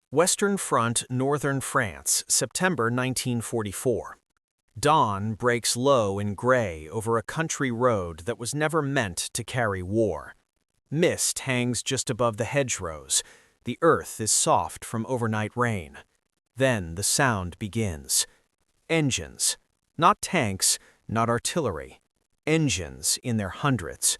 Western Front, Northern France, September 1944. Dawn breaks low and gray over a country road that was never meant to carry war. Mist hangs just above the hedgerows. The earth is soft from overnight rain. Then the sound begins. Engines. Not tanks, not artillery. Engines in their hundreds.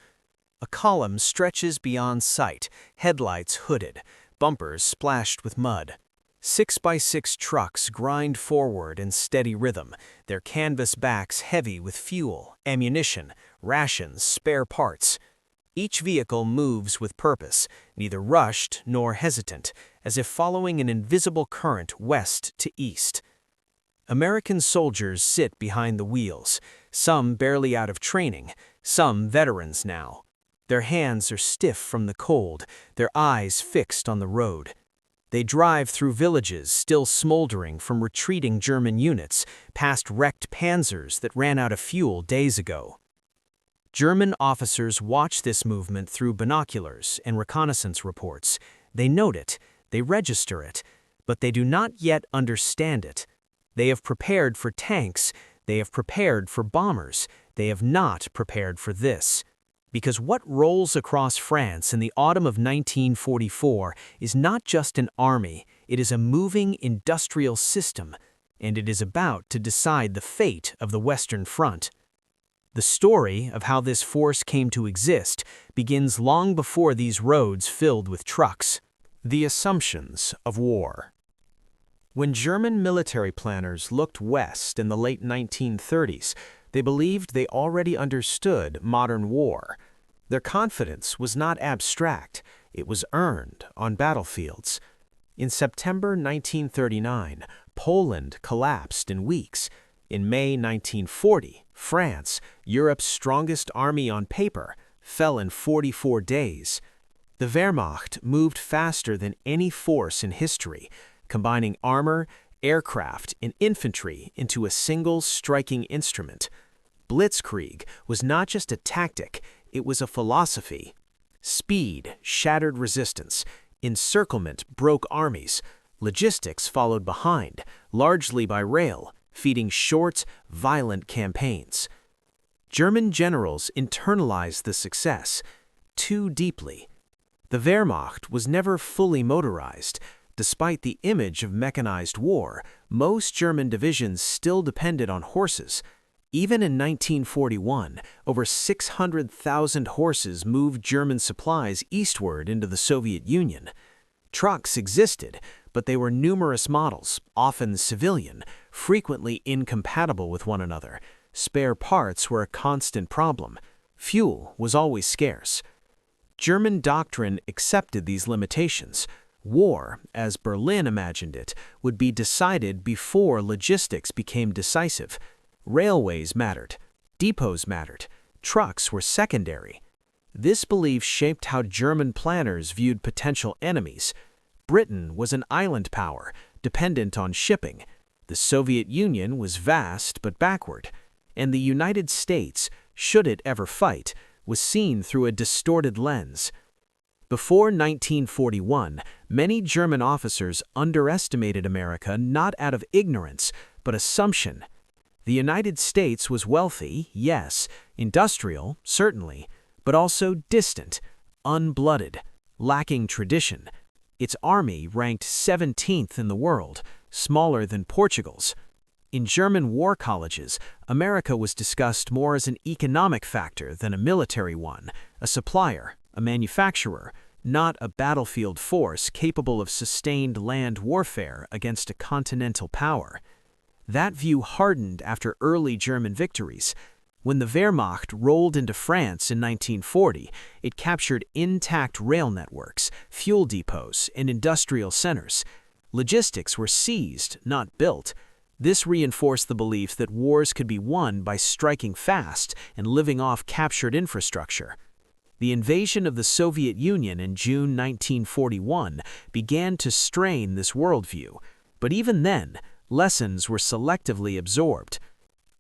A column stretches beyond sight, headlights hooded, bumpers splashed with mud. 6x6 trucks grind forward in steady rhythm, their canvas backs heavy with fuel, ammunition, rations, spare parts. Each vehicle moves with purpose, neither rushed nor hesitant, as if following an invisible current west to east. American soldiers sit behind the wheels, some barely out of training, some veterans now. Their hands are stiff from the cold, their eyes fixed on the road. They drive through villages still smoldering from retreating German units, past wrecked panzers that ran out of fuel days ago. German officers watch this movement through binoculars and reconnaissance reports. They note it, they register it, but they do not yet understand it. They have prepared for tanks, they have prepared for bombers, they have not prepared for this. Because what rolls across France in the autumn of 1944 is not just an army, it is a moving industrial system, and it is about to decide the fate of the Western Front. The story of how this force came to exist begins long before these roads filled with trucks. The assumptions of war. When German military planners looked west in the late 1930s, they believed they already understood modern war. Their confidence was not abstract, it was earned on battlefields. In September 1939, Poland collapsed in weeks. In May 1940, France, Europe's strongest army on paper, fell in 44 days. The Wehrmacht moved faster than any force in history, combining armor, aircraft, and infantry into a single striking instrument. Blitzkrieg was not just a tactic, it was a philosophy. Speed shattered resistance, encirclement broke armies, logistics followed behind, largely by rail, feeding short, violent campaigns. German generals internalized the success too deeply. The Wehrmacht was never fully motorized. Despite the image of mechanized war, most German divisions still depended on horses. Even in 1941, over 600,000 horses moved German supplies eastward into the Soviet Union. Trucks existed, but they were numerous models, often civilian, frequently incompatible with one another. Spare parts were a constant problem. Fuel was always scarce. German doctrine accepted these limitations. War, as Berlin imagined it, would be decided before logistics became decisive. Railways mattered, depots mattered, trucks were secondary. This belief shaped how German planners viewed potential enemies. Britain was an island power, dependent on shipping. The Soviet Union was vast but backward. And the United States, should it ever fight, was seen through a distorted lens. Before 1941, many German officers underestimated America not out of ignorance, but assumption. The United States was wealthy, yes, industrial, certainly, but also distant, unblooded, lacking tradition. Its army ranked 17th in the world, smaller than Portugal's. In German war colleges, America was discussed more as an economic factor than a military one, a supplier, a manufacturer, not a battlefield force capable of sustained land warfare against a continental power. That view hardened after early German victories. When the Wehrmacht rolled into France in 1940, it captured intact rail networks, fuel depots, and industrial centers. Logistics were seized, not built. This reinforced the belief that wars could be won by striking fast and living off captured infrastructure. The invasion of the Soviet Union in June 1941 began to strain this worldview, but even then, lessons were selectively absorbed.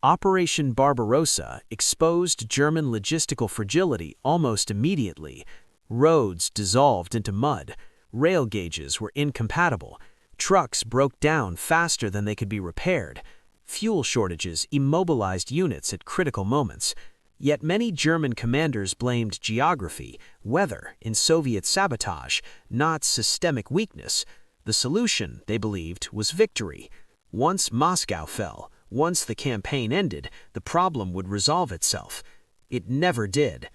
Operation Barbarossa exposed German logistical fragility almost immediately. Roads dissolved into mud, rail gauges were incompatible, Trucks broke down faster than they could be repaired. Fuel shortages immobilized units at critical moments. Yet many German commanders blamed geography, weather, and Soviet sabotage, not systemic weakness. The solution, they believed, was victory. Once Moscow fell, once the campaign ended, the problem would resolve itself. It never did.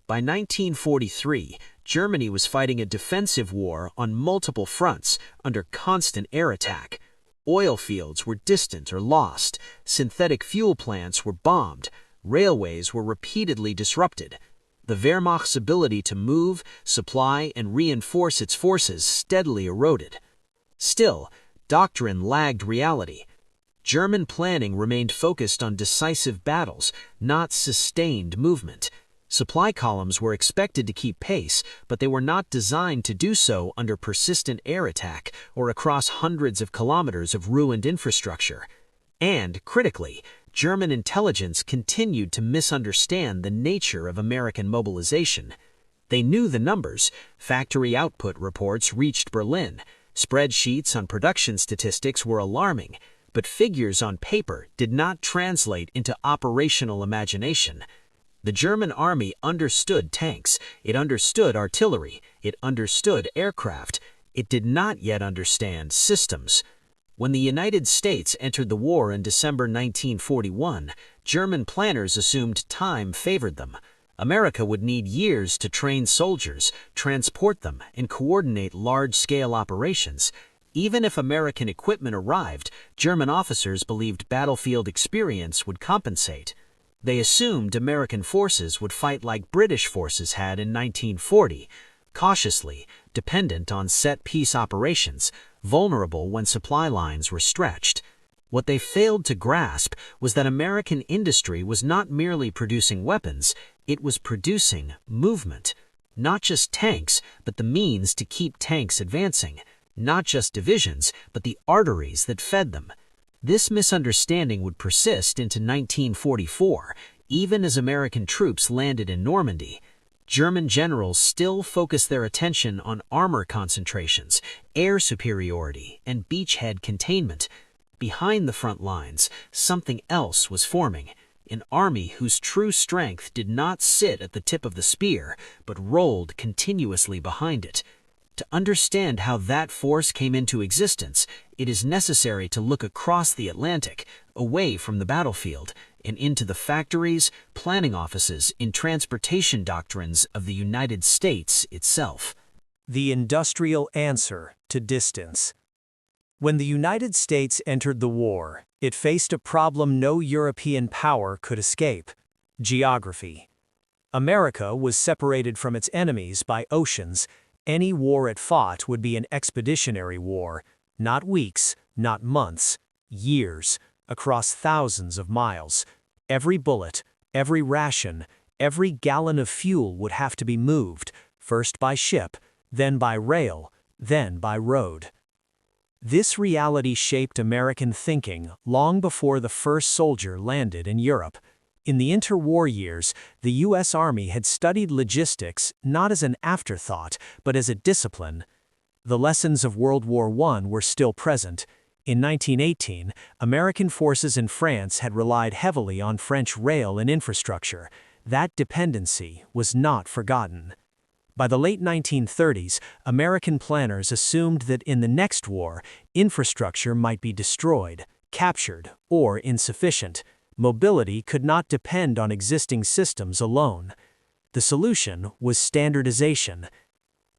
By 1943, Germany was fighting a defensive war on multiple fronts under constant air attack. Oil fields were distant or lost, synthetic fuel plants were bombed, railways were repeatedly disrupted. The Wehrmacht's ability to move, supply, and reinforce its forces steadily eroded. Still, doctrine lagged reality. German planning remained focused on decisive battles, not sustained movement. Supply columns were expected to keep pace, but they were not designed to do so under persistent air attack or across hundreds of kilometers of ruined infrastructure. And, critically, German intelligence continued to misunderstand the nature of American mobilization. They knew the numbers. Factory output reports reached Berlin. Spreadsheets on production statistics were alarming, but figures on paper did not translate into operational imagination. The German army understood tanks, it understood artillery, it understood aircraft. It did not yet understand systems. When the United States entered the war in December 1941, German planners assumed time favored them. America would need years to train soldiers, transport them, and coordinate large-scale operations. Even if American equipment arrived, German officers believed battlefield experience would compensate. They assumed American forces would fight like British forces had in 1940, cautiously, dependent on set-piece operations, vulnerable when supply lines were stretched. What they failed to grasp was that American industry was not merely producing weapons, it was producing movement. Not just tanks, but the means to keep tanks advancing. Not just divisions, but the arteries that fed them. This misunderstanding would persist into 1944, even as American troops landed in Normandy. German generals still focused their attention on armor concentrations, air superiority, and beachhead containment. Behind the front lines, something else was forming. An army whose true strength did not sit at the tip of the spear, but rolled continuously behind it. To understand how that force came into existence, it is necessary to look across the Atlantic, away from the battlefield, and into the factories, planning offices, and transportation doctrines of the United States itself. The industrial answer to distance. When the United States entered the war, it faced a problem no European power could escape: geography. America was separated from its enemies by oceans. Any war it fought would be an expeditionary war, not weeks, not months, years, across thousands of miles. Every bullet, every ration, every gallon of fuel would have to be moved, first by ship, then by rail, then by road. This reality shaped American thinking long before the first soldier landed in Europe. In the interwar years, the U.S. Army had studied logistics not as an afterthought, but as a discipline. The lessons of World War I were still present. In 1918, American forces in France had relied heavily on French rail and infrastructure. That dependency was not forgotten. By the late 1930s, American planners assumed that in the next war, infrastructure might be destroyed, captured, or insufficient. Mobility could not depend on existing systems alone. The solution was standardization.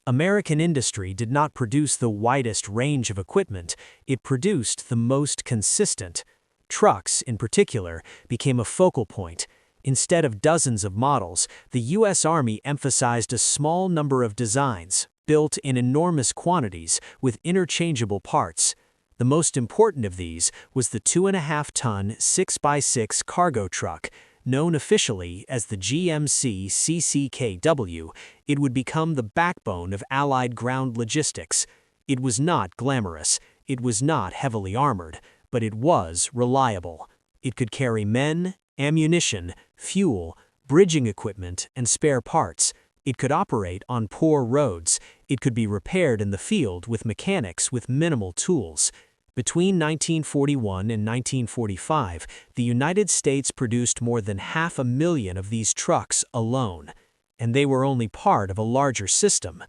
American industry did not produce the widest range of equipment, it produced the most consistent. Trucks, in particular, became a focal point. Instead of dozens of models, the U.S. Army emphasized a small number of designs, built in enormous quantities with interchangeable parts. The most important of these was the 2.5-ton 6x6 cargo truck. Known officially as the GMC CCKW, it would become the backbone of Allied ground logistics. It was not glamorous, it was not heavily armored, but it was reliable. It could carry men, ammunition, fuel, bridging equipment, and spare parts. It could operate on poor roads. It could be repaired in the field with mechanics with minimal tools. Between 1941 and 1945, the United States produced more than 500,000 of these trucks alone, and they were only part of a larger system.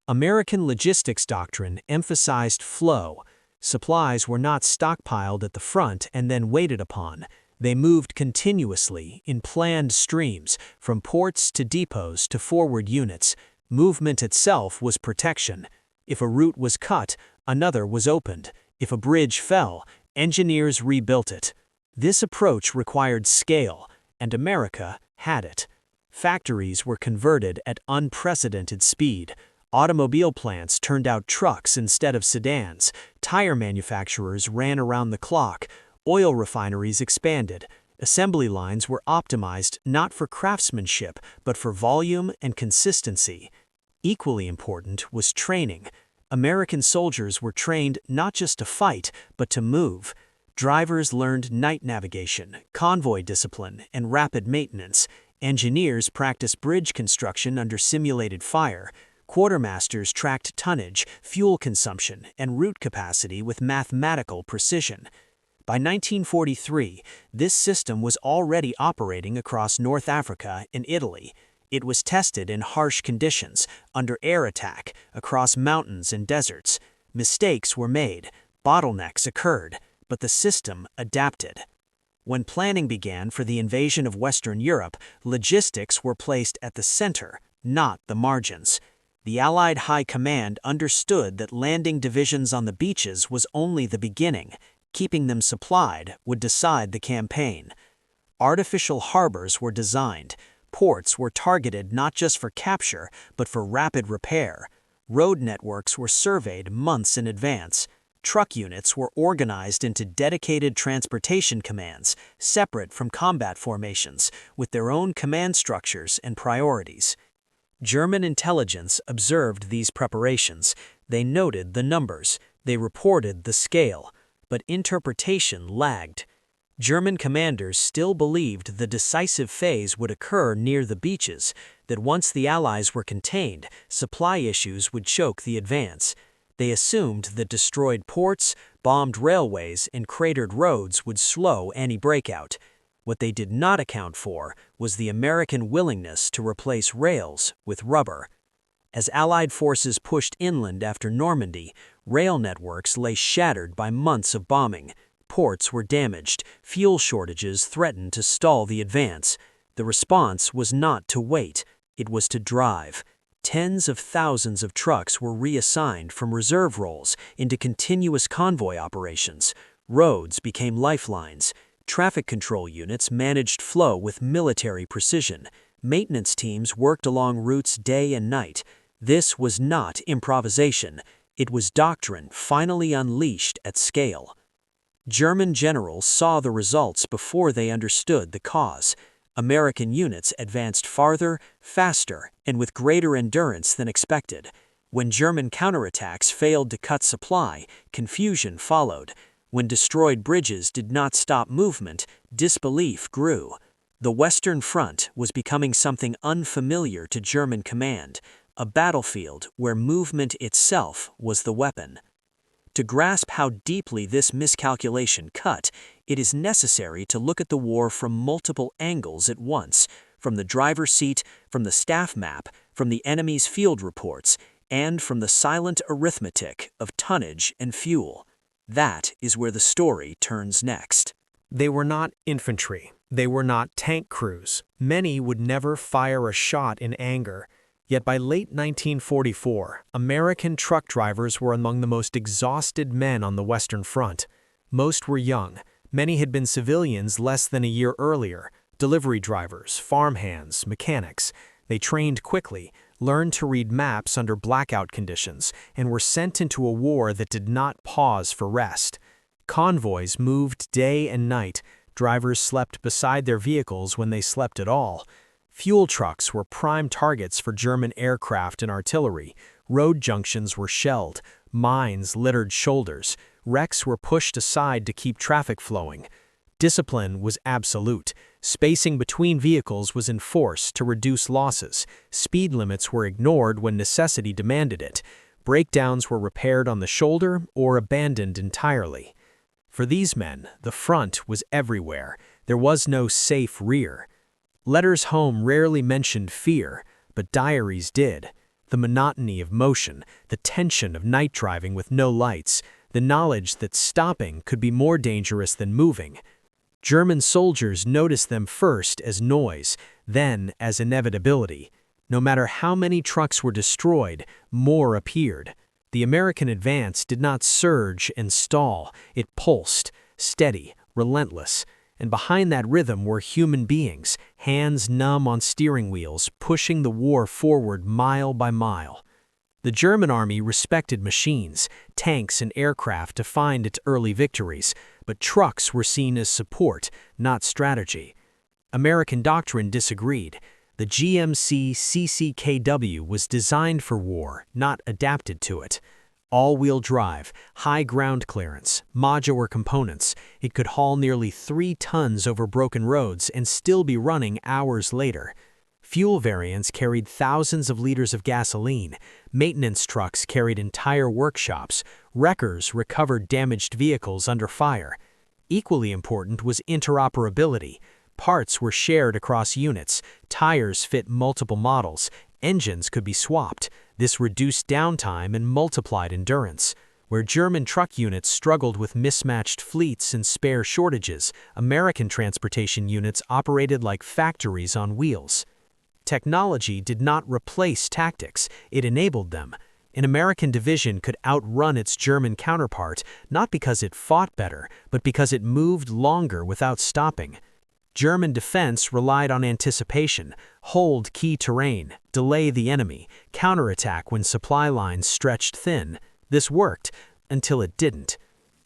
American logistics doctrine emphasized flow. Supplies were not stockpiled at the front and then waited upon. They moved continuously in planned streams, from ports to depots to forward units. Movement itself was protection. If a route was cut, another was opened. If a bridge fell, engineers rebuilt it. This approach required scale, and America had it. Factories were converted at unprecedented speed. Automobile plants turned out trucks instead of sedans. Tire manufacturers ran around the clock. Oil refineries expanded. Assembly lines were optimized not for craftsmanship, but for volume and consistency. Equally important was training. American soldiers were trained not just to fight, but to move. Drivers learned night navigation, convoy discipline, and rapid maintenance. Engineers practiced bridge construction under simulated fire. Quartermasters tracked tonnage, fuel consumption, and route capacity with mathematical precision. By 1943, this system was already operating across North Africa and Italy. It was tested in harsh conditions, under air attack, across mountains and deserts. Mistakes were made, bottlenecks occurred, but the system adapted. When planning began for the invasion of Western Europe, logistics were placed at the center, not the margins. The Allied High Command understood that landing divisions on the beaches was only the beginning. Keeping them supplied would decide the campaign. Artificial harbors were designed. Ports were targeted not just for capture, but for rapid repair. Road networks were surveyed months in advance. Truck units were organized into dedicated transportation commands, separate from combat formations, with their own command structures and priorities. German intelligence observed these preparations. They noted the numbers. They reported the scale. But interpretation lagged. German commanders still believed the decisive phase would occur near the beaches, that once the Allies were contained, supply issues would choke the advance. They assumed that destroyed ports, bombed railways, and cratered roads would slow any breakout. What they did not account for was the American willingness to replace rails with rubber. As Allied forces pushed inland after Normandy, rail networks lay shattered by months of bombing. Ports were damaged. Fuel shortages threatened to stall the advance. The response was not to wait. It was to drive. Tens of thousands of trucks were reassigned from reserve roles into continuous convoy operations. Roads became lifelines. Traffic control units managed flow with military precision. Maintenance teams worked along routes day and night. This was not improvisation. It was doctrine finally unleashed at scale. German generals saw the results before they understood the cause. American units advanced farther, faster, and with greater endurance than expected. When German counterattacks failed to cut supply, confusion followed. When destroyed bridges did not stop movement, disbelief grew. The Western Front was becoming something unfamiliar to German command, a battlefield where movement itself was the weapon. To grasp how deeply this miscalculation cut, it is necessary to look at the war from multiple angles at once, from the driver's seat, from the staff map, from the enemy's field reports, and from the silent arithmetic of tonnage and fuel. That is where the story turns next. They were not infantry. They were not tank crews. Many would never fire a shot in anger. Yet by late 1944, American truck drivers were among the most exhausted men on the Western Front. Most were young. Many had been civilians less than a year earlier, delivery drivers, farmhands, mechanics. They trained quickly, learned to read maps under blackout conditions, and were sent into a war that did not pause for rest. Convoys moved day and night. Drivers slept beside their vehicles when they slept at all. Fuel trucks were prime targets for German aircraft and artillery. Road junctions were shelled. Mines littered shoulders. Wrecks were pushed aside to keep traffic flowing. Discipline was absolute. Spacing between vehicles was enforced to reduce losses. Speed limits were ignored when necessity demanded it. Breakdowns were repaired on the shoulder or abandoned entirely. For these men, the front was everywhere. There was no safe rear. Letters home rarely mentioned fear, but diaries did. The monotony of motion, the tension of night driving with no lights, the knowledge that stopping could be more dangerous than moving. German soldiers noticed them first as noise, then as inevitability. No matter how many trucks were destroyed, more appeared. The American advance did not surge and stall. It pulsed, steady, relentless. And behind that rhythm were human beings, hands numb on steering wheels, pushing the war forward mile by mile. The German army respected machines, tanks, and aircraft to find its early victories, but trucks were seen as support, not strategy. American doctrine disagreed. The GMC CCKW was designed for war, not adapted to it. All-wheel drive, high ground clearance, modular components, it could haul nearly 3 tons over broken roads and still be running hours later. Fuel variants carried thousands of liters of gasoline. Maintenance trucks carried entire workshops. Wreckers recovered damaged vehicles under fire. Equally important was interoperability. Parts were shared across units. Tires fit multiple models. Engines could be swapped. This reduced downtime and multiplied endurance. Where German truck units struggled with mismatched fleets and spare shortages, American transportation units operated like factories on wheels. Technology did not replace tactics, it enabled them. An American division could outrun its German counterpart, not because it fought better, but because it moved longer without stopping. German defense relied on anticipation, hold key terrain, delay the enemy, counterattack when supply lines stretched thin. This worked, until it didn't.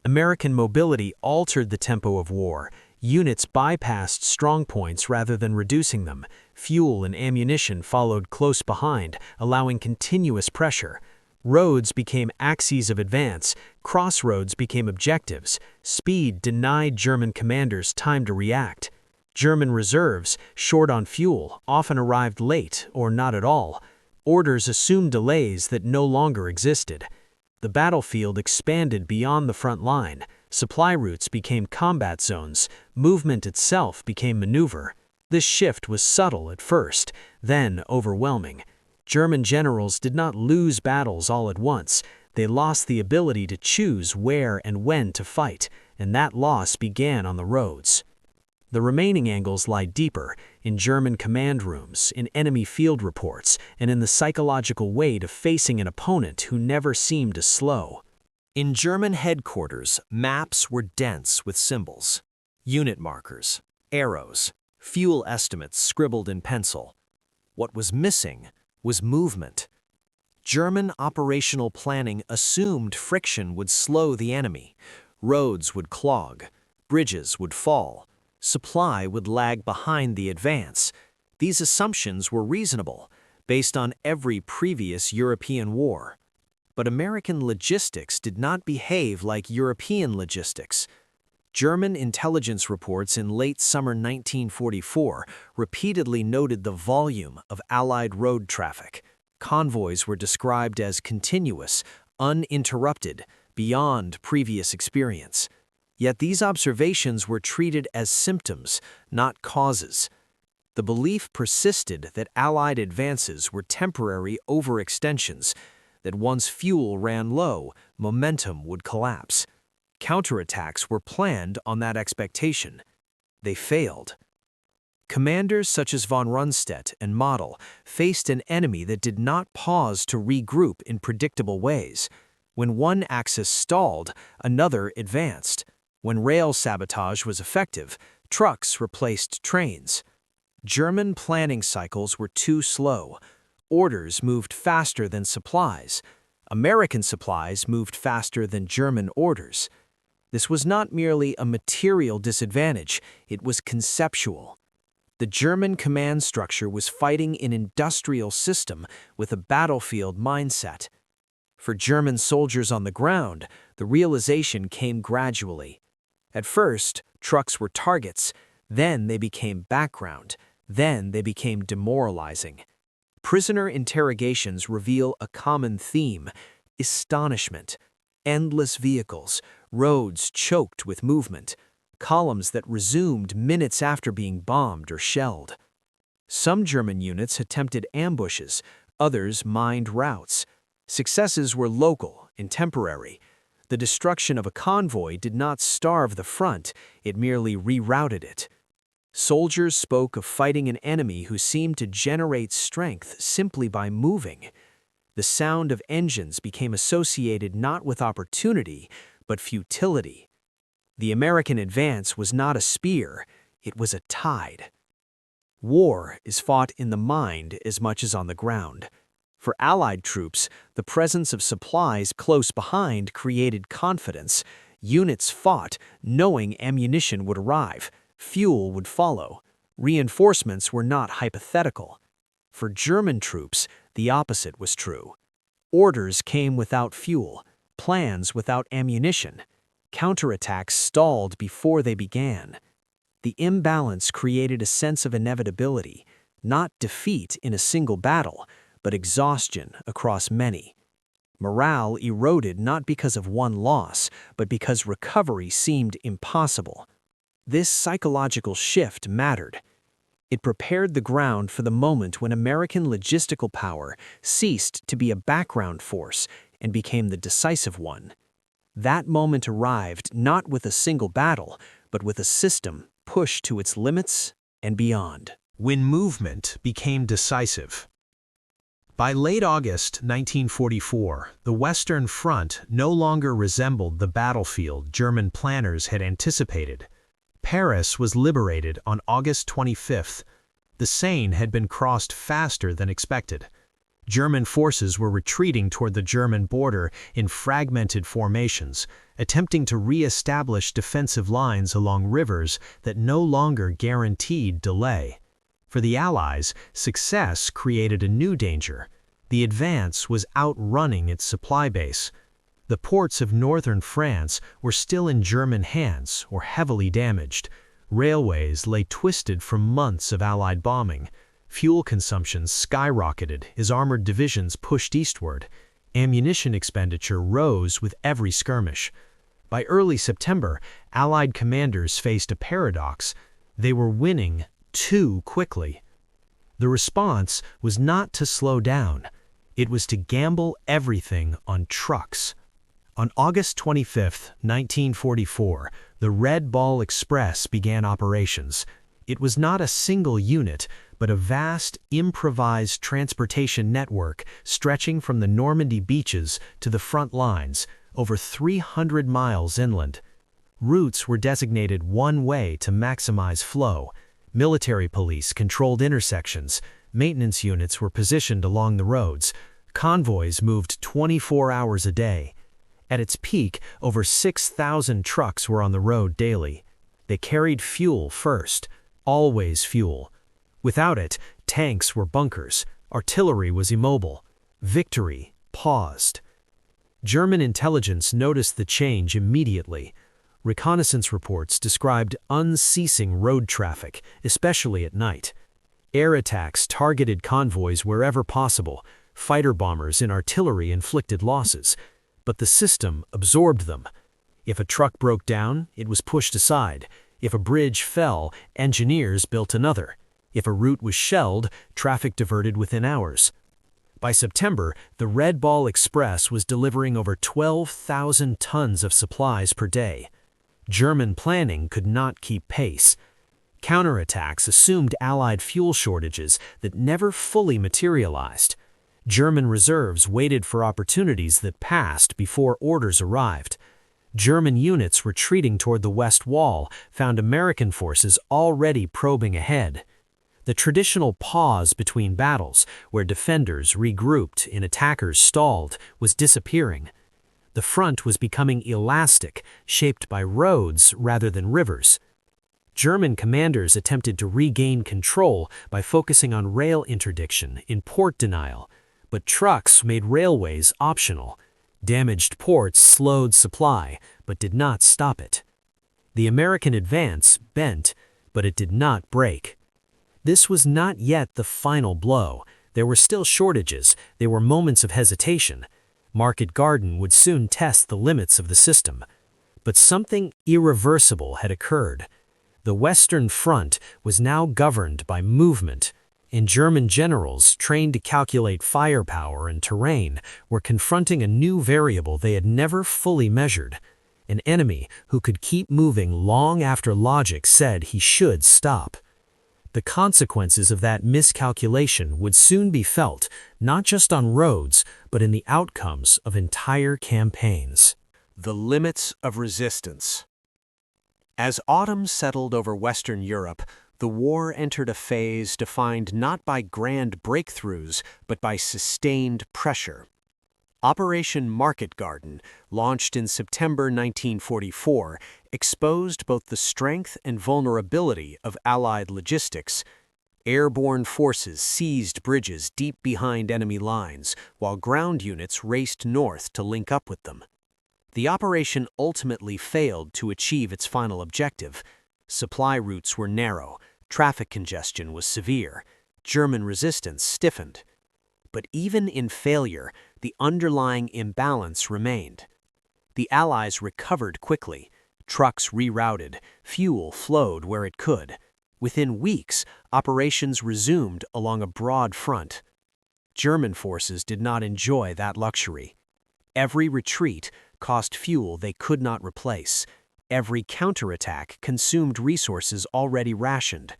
American mobility altered the tempo of war. Units bypassed strongpoints rather than reducing them. Fuel and ammunition followed close behind, allowing continuous pressure. Roads became axes of advance. Crossroads became objectives. Speed denied German commanders time to react. German reserves, short on fuel, often arrived late or not at all. Orders assumed delays that no longer existed. The battlefield expanded beyond the front line. Supply routes became combat zones. Movement itself became maneuver. This shift was subtle at first, then overwhelming. German generals did not lose battles all at once. They lost the ability to choose where and when to fight, and that loss began on the roads. The remaining angles lie deeper, in German command rooms, in enemy field reports, and in the psychological weight of facing an opponent who never seemed to slow. In German headquarters, maps were dense with symbols, unit markers, arrows, fuel estimates scribbled in pencil. What was missing was movement. German operational planning assumed friction would slow the enemy. Roads would clog, bridges would fall, supply would lag behind the advance. These assumptions were reasonable, based on every previous European war. But American logistics did not behave like European logistics. German intelligence reports in late summer 1944 repeatedly noted the volume of Allied road traffic. Convoys were described as continuous, uninterrupted, beyond previous experience. Yet these observations were treated as symptoms, not causes. The belief persisted that Allied advances were temporary overextensions, that once fuel ran low, momentum would collapse. Counterattacks were planned on that expectation. They failed. Commanders such as von Rundstedt and Model faced an enemy that did not pause to regroup in predictable ways. When one axis stalled, another advanced. When rail sabotage was effective, trucks replaced trains. German planning cycles were too slow. Orders moved faster than supplies. American supplies moved faster than German orders. This was not merely a material disadvantage, it was conceptual. The German command structure was fighting an industrial system with a battlefield mindset. For German soldiers on the ground, the realization came gradually. At first, trucks were targets, Then they became background. Then they became demoralizing. Prisoner interrogations reveal a common theme: astonishment. Endless vehicles, roads choked with movement, columns that resumed minutes after being bombed or shelled. Some German units attempted ambushes, others mined routes. Successes were local and temporary. The destruction of a convoy did not starve the front, it merely rerouted it. Soldiers spoke of fighting an enemy who seemed to generate strength simply by moving. The sound of engines became associated not with opportunity, but futility. The American advance was not a spear, it was a tide. War is fought in the mind as much as on the ground. For Allied troops, the presence of supplies close behind created confidence. Units fought, knowing ammunition would arrive, fuel would follow. Reinforcements were not hypothetical. For German troops, the opposite was true. Orders came without fuel, plans without ammunition. Counterattacks stalled before they began. The imbalance created a sense of inevitability, not defeat in a single battle, but exhaustion across many. Morale eroded not because of one loss, but because recovery seemed impossible. This psychological shift mattered. It prepared the ground for the moment when American logistical power ceased to be a background force and became the decisive one. That moment arrived not with a single battle, but with a system pushed to its limits and beyond. When movement became decisive. By late August 1944, the Western Front no longer resembled the battlefield German planners had anticipated. Paris was liberated on August 25th. The Seine had been crossed faster than expected. German forces were retreating toward the German border in fragmented formations, attempting to re-establish defensive lines along rivers that no longer guaranteed delay. For the Allies, success created a new danger. The advance was outrunning its supply base. The ports of northern France were still in German hands or heavily damaged. Railways lay twisted from months of Allied bombing. Fuel consumption skyrocketed as armored divisions pushed eastward. Ammunition expenditure rose with every skirmish. By early September, Allied commanders faced a paradox. They were winning too quickly. The response was not to slow down. It was to gamble everything on trucks. On August 25, 1944, the Red Ball Express began operations. It was not a single unit, but a vast, improvised transportation network stretching from the Normandy beaches to the front lines, over 300 miles inland. Routes were designated one way to maximize flow. Military police controlled intersections. Maintenance units were positioned along the roads. Convoys moved 24 hours a day. At its peak, over 6,000 trucks were on the road daily. They carried fuel first, always fuel. Without it, tanks were bunkers, artillery was immobile. Victory paused. German intelligence noticed the change immediately. Reconnaissance reports described unceasing road traffic, especially at night. Air attacks targeted convoys wherever possible. Fighter bombers and artillery inflicted losses. But the system absorbed them. If a truck broke down, it was pushed aside. If a bridge fell, engineers built another. If a route was shelled, traffic diverted within hours. By September, the Red Ball Express was delivering over 12,000 tons of supplies per day. German planning could not keep pace. Counterattacks assumed Allied fuel shortages that never fully materialized. German reserves waited for opportunities that passed before orders arrived. German units retreating toward the West Wall found American forces already probing ahead. The traditional pause between battles, where defenders regrouped and attackers stalled, was disappearing. The front was becoming elastic, shaped by roads rather than rivers. German commanders attempted to regain control by focusing on rail interdiction and port denial, but trucks made railways optional. Damaged ports slowed supply, but did not stop it. The American advance bent, but it did not break. This was not yet the final blow. There were still shortages, there were moments of hesitation. Market Garden would soon test the limits of the system. But something irreversible had occurred. The Western Front was now governed by movement, and German generals, trained to calculate firepower and terrain, were confronting a new variable they had never fully measured. An enemy who could keep moving long after logic said he should stop. The consequences of that miscalculation would soon be felt, not just on roads, but in the outcomes of entire campaigns. The limits of resistance. As autumn settled over Western Europe, the war entered a phase defined not by grand breakthroughs, but by sustained pressure. Operation Market Garden, launched in September 1944, exposed both the strength and vulnerability of Allied logistics. Airborne forces seized bridges deep behind enemy lines, while ground units raced north to link up with them. The operation ultimately failed to achieve its final objective. Supply routes were narrow, traffic congestion was severe, German resistance stiffened. But even in failure, the underlying imbalance remained. The Allies recovered quickly. Trucks rerouted, fuel flowed where it could. Within weeks, operations resumed along a broad front. German forces did not enjoy that luxury. Every retreat cost fuel they could not replace. Every counterattack consumed resources already rationed.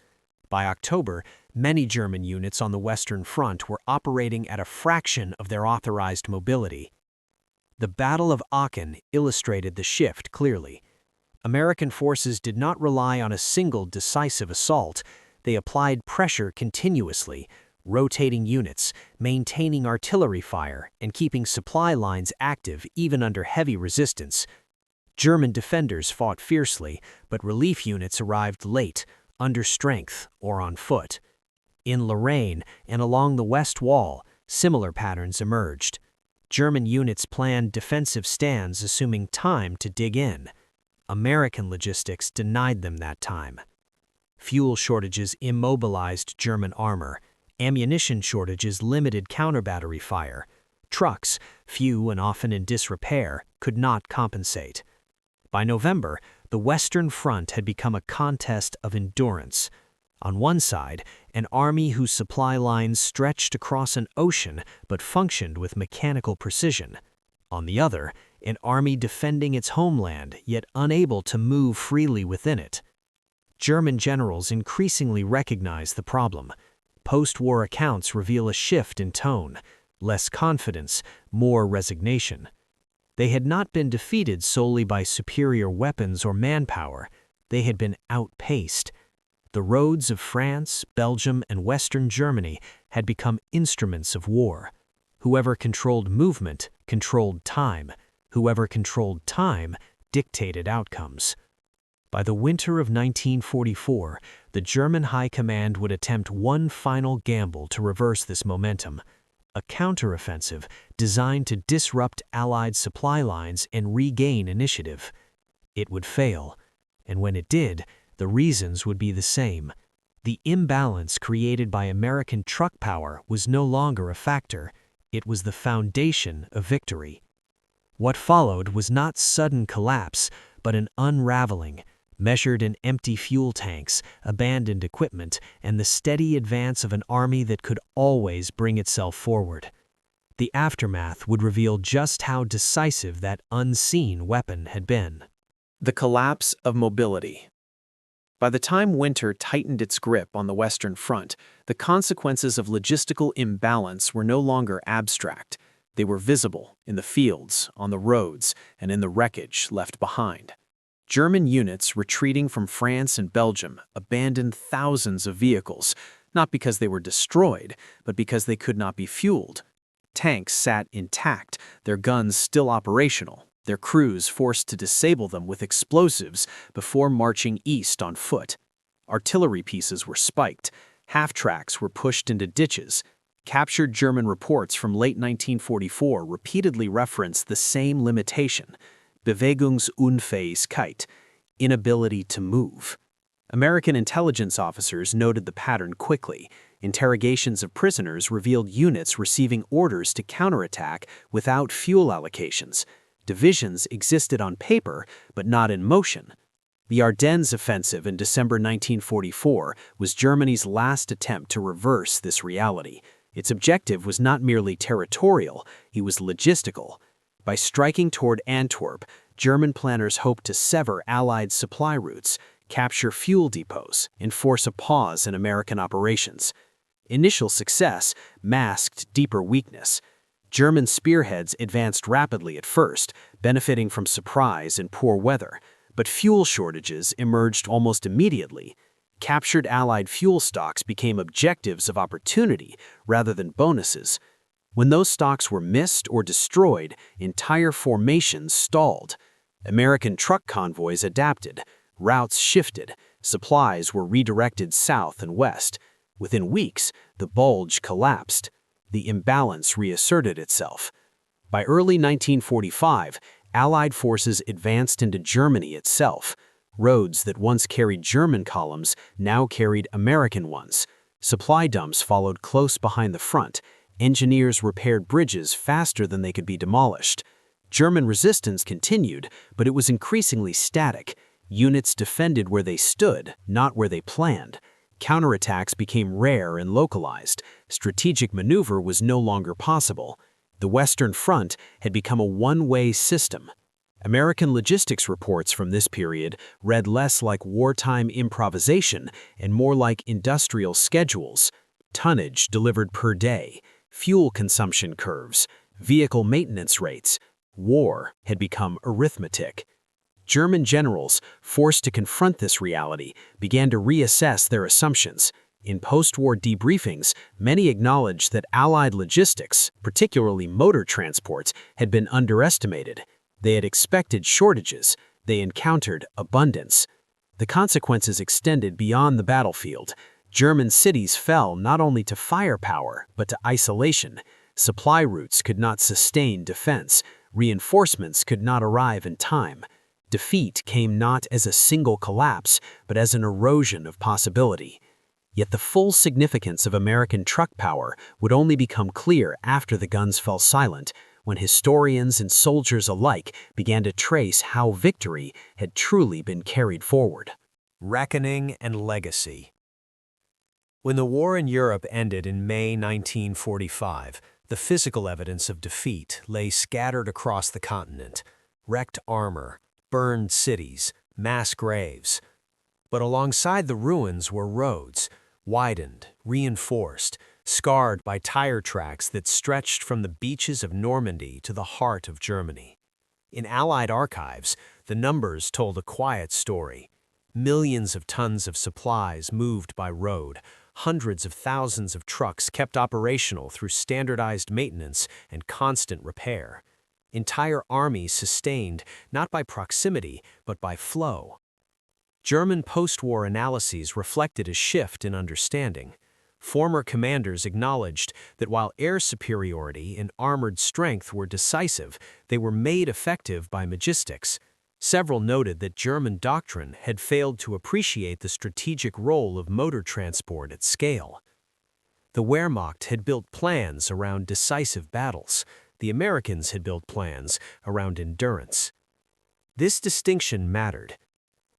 By October, many German units on the Western Front were operating at a fraction of their authorized mobility. The Battle of Aachen illustrated the shift clearly. American forces did not rely on a single decisive assault. They applied pressure continuously, rotating units, maintaining artillery fire, and keeping supply lines active even under heavy resistance. German defenders fought fiercely, but relief units arrived late, under strength, or on foot. In Lorraine and along the West Wall, similar patterns emerged. German units planned defensive stands assuming time to dig in. American logistics denied them that time. Fuel shortages immobilized German armor. Ammunition shortages limited counter-battery fire. Trucks, few and often in disrepair, could not compensate. By November, the Western Front had become a contest of endurance. On one side, an army whose supply lines stretched across an ocean but functioned with mechanical precision. On the other, an army defending its homeland yet unable to move freely within it. German generals increasingly recognized the problem. Post-war accounts reveal a shift in tone, less confidence, more resignation. They had not been defeated solely by superior weapons or manpower. They had been outpaced. The roads of France, Belgium, and Western Germany had become instruments of war. Whoever controlled movement controlled time. Whoever controlled time dictated outcomes. By the winter of 1944, the German High Command would attempt one final gamble to reverse this momentum, a counteroffensive designed to disrupt Allied supply lines and regain initiative. It would fail, and when it did, the reasons would be the same. The imbalance created by American truck power was no longer a factor. It was the foundation of victory. What followed was not sudden collapse, but an unraveling, measured in empty fuel tanks, abandoned equipment, and the steady advance of an army that could always bring itself forward. The aftermath would reveal just how decisive that unseen weapon had been. The collapse of mobility. By the time winter tightened its grip on the Western Front, the consequences of logistical imbalance were no longer abstract. They were visible in the fields, on the roads, and in the wreckage left behind. German units retreating from France and Belgium abandoned thousands of vehicles, not because they were destroyed, but because they could not be fueled. Tanks sat intact, their guns still operational, their crews forced to disable them with explosives before marching east on foot. Artillery pieces were spiked, half-tracks were pushed into ditches. Captured German reports from late 1944 repeatedly referenced the same limitation, Bewegungsunfähigkeit, inability to move. American intelligence officers noted the pattern quickly. Interrogations of prisoners revealed units receiving orders to counterattack without fuel allocations. Divisions existed on paper, but not in motion. The Ardennes offensive in December 1944 was Germany's last attempt to reverse this reality. Its objective was not merely territorial, it was logistical. By striking toward Antwerp, German planners hoped to sever Allied supply routes, capture fuel depots, and force a pause in American operations. Initial success masked deeper weakness. German spearheads advanced rapidly at first, benefiting from surprise and poor weather, but fuel shortages emerged almost immediately. Captured Allied fuel stocks became objectives of opportunity rather than bonuses. When those stocks were missed or destroyed, entire formations stalled. American truck convoys adapted, routes shifted, supplies were redirected south and west. Within weeks, the bulge collapsed. The imbalance reasserted itself. By early 1945, Allied forces advanced into Germany itself. Roads that once carried German columns now carried American ones. Supply dumps followed close behind the front. Engineers repaired bridges faster than they could be demolished. German resistance continued, but it was increasingly static. Units defended where they stood, not where they planned. Counterattacks became rare and localized. Strategic maneuver was no longer possible. The Western Front had become a one-way system. American logistics reports from this period read less like wartime improvisation and more like industrial schedules. Tonnage delivered per day, fuel consumption curves, vehicle maintenance rates. War had become arithmetic. German generals, forced to confront this reality, began to reassess their assumptions. In post-war debriefings, many acknowledged that Allied logistics, particularly motor transports, had been underestimated. They had expected shortages. They encountered abundance. The consequences extended beyond the battlefield. German cities fell not only to firepower, but to isolation. Supply routes could not sustain defense. Reinforcements could not arrive in time. Defeat came not as a single collapse, but as an erosion of possibility. Yet the full significance of American truck power would only become clear after the guns fell silent, when historians and soldiers alike began to trace how victory had truly been carried forward. Reckoning and legacy. When the war in Europe ended in May 1945, the physical evidence of defeat lay scattered across the continent. Wrecked armor, burned cities, mass graves. But alongside the ruins were roads, widened, reinforced, scarred by tire tracks that stretched from the beaches of Normandy to the heart of Germany. In Allied archives, the numbers told a quiet story. Millions of tons of supplies moved by road, hundreds of thousands of trucks kept operational through standardized maintenance and constant repair. Entire armies sustained not by proximity, but by flow. German post-war analyses reflected a shift in understanding. Former commanders acknowledged that while air superiority and armored strength were decisive, they were made effective by logistics. Several noted that German doctrine had failed to appreciate the strategic role of motor transport at scale. The Wehrmacht had built plans around decisive battles. The Americans had built plans around endurance. This distinction mattered.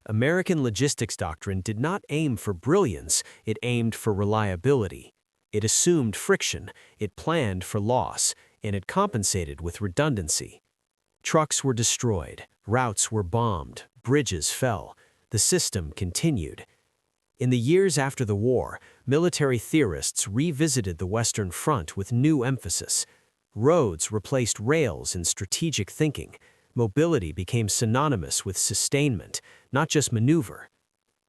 American logistics doctrine did not aim for brilliance, it aimed for reliability. It assumed friction, it planned for loss, and it compensated with redundancy. Trucks were destroyed, routes were bombed, bridges fell. The system continued. In the years after the war, military theorists revisited the Western Front with new emphasis. Roads replaced rails in strategic thinking. Mobility became synonymous with sustainment, not just maneuver.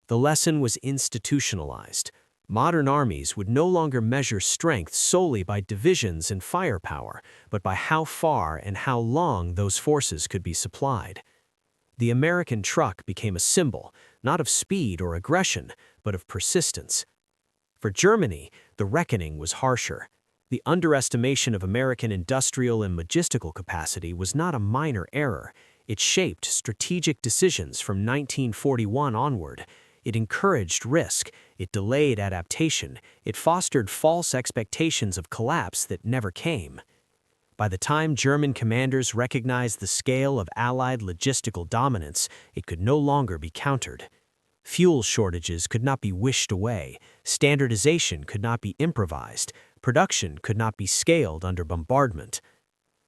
The lesson was institutionalized. Modern armies would no longer measure strength solely by divisions and firepower, but by how far and how long those forces could be supplied. The American truck became a symbol, not of speed or aggression, but of persistence. For Germany, the reckoning was harsher. The underestimation of American industrial and logistical capacity was not a minor error. It shaped strategic decisions from 1941 onward. It encouraged risk, it delayed adaptation, it fostered false expectations of collapse that never came. By the time German commanders recognized the scale of Allied logistical dominance, it could no longer be countered. Fuel shortages could not be wished away, standardization could not be improvised, production could not be scaled under bombardment.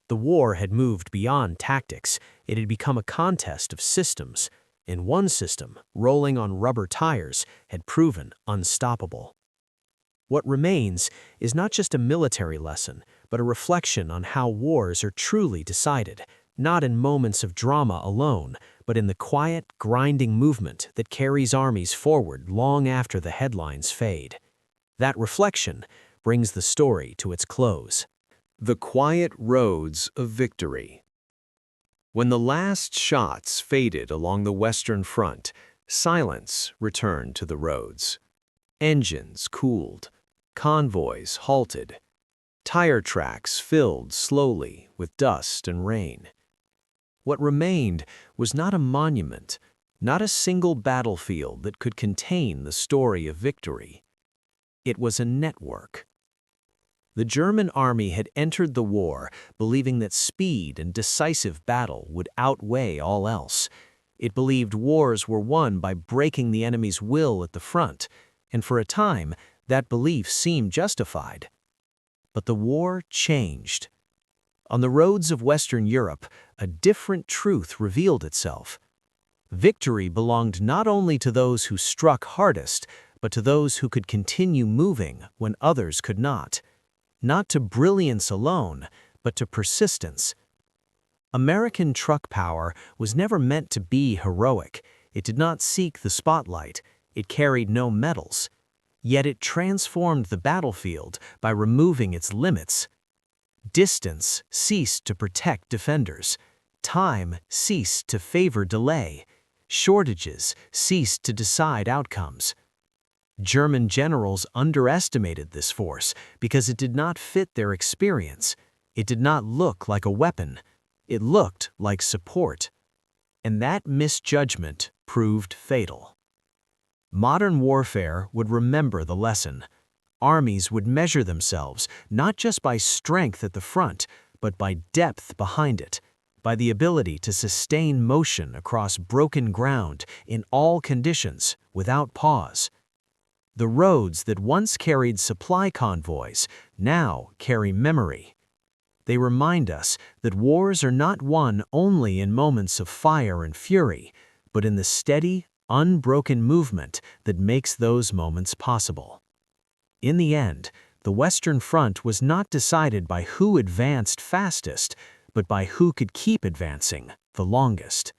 The war had moved beyond tactics, it had become a contest of systems, and one system, rolling on rubber tires, had proven unstoppable. What remains is not just a military lesson, but a reflection on how wars are truly decided, not in moments of drama alone, but in the quiet, grinding movement that carries armies forward long after the headlines fade. That reflection brings the story to its close. The quiet roads of victory. When the last shots faded along the Western Front, silence returned to the roads. Engines cooled, convoys halted, tire tracks filled slowly with dust and rain. What remained was not a monument, not a single battlefield that could contain the story of victory. It was a network. The German army had entered the war believing that speed and decisive battle would outweigh all else. It believed wars were won by breaking the enemy's will at the front, and for a time, that belief seemed justified. But the war changed. On the roads of Western Europe, a different truth revealed itself. Victory belonged not only to those who struck hardest, but to those who could continue moving when others could not. Not to brilliance alone, but to persistence. American truck power was never meant to be heroic. It did not seek the spotlight. It carried no medals. Yet it transformed the battlefield by removing its limits. Distance ceased to protect defenders. Time ceased to favor delay. Shortages ceased to decide outcomes. German generals underestimated this force because it did not fit their experience. It did not look like a weapon. It looked like support. And that misjudgment proved fatal. Modern warfare would remember the lesson. Armies would measure themselves not just by strength at the front, but by depth behind it, by the ability to sustain motion across broken ground in all conditions without pause. The roads that once carried supply convoys now carry memory. They remind us that wars are not won only in moments of fire and fury, but in the steady, unbroken movement that makes those moments possible. In the end, the Western Front was not decided by who advanced fastest, but by who could keep advancing the longest.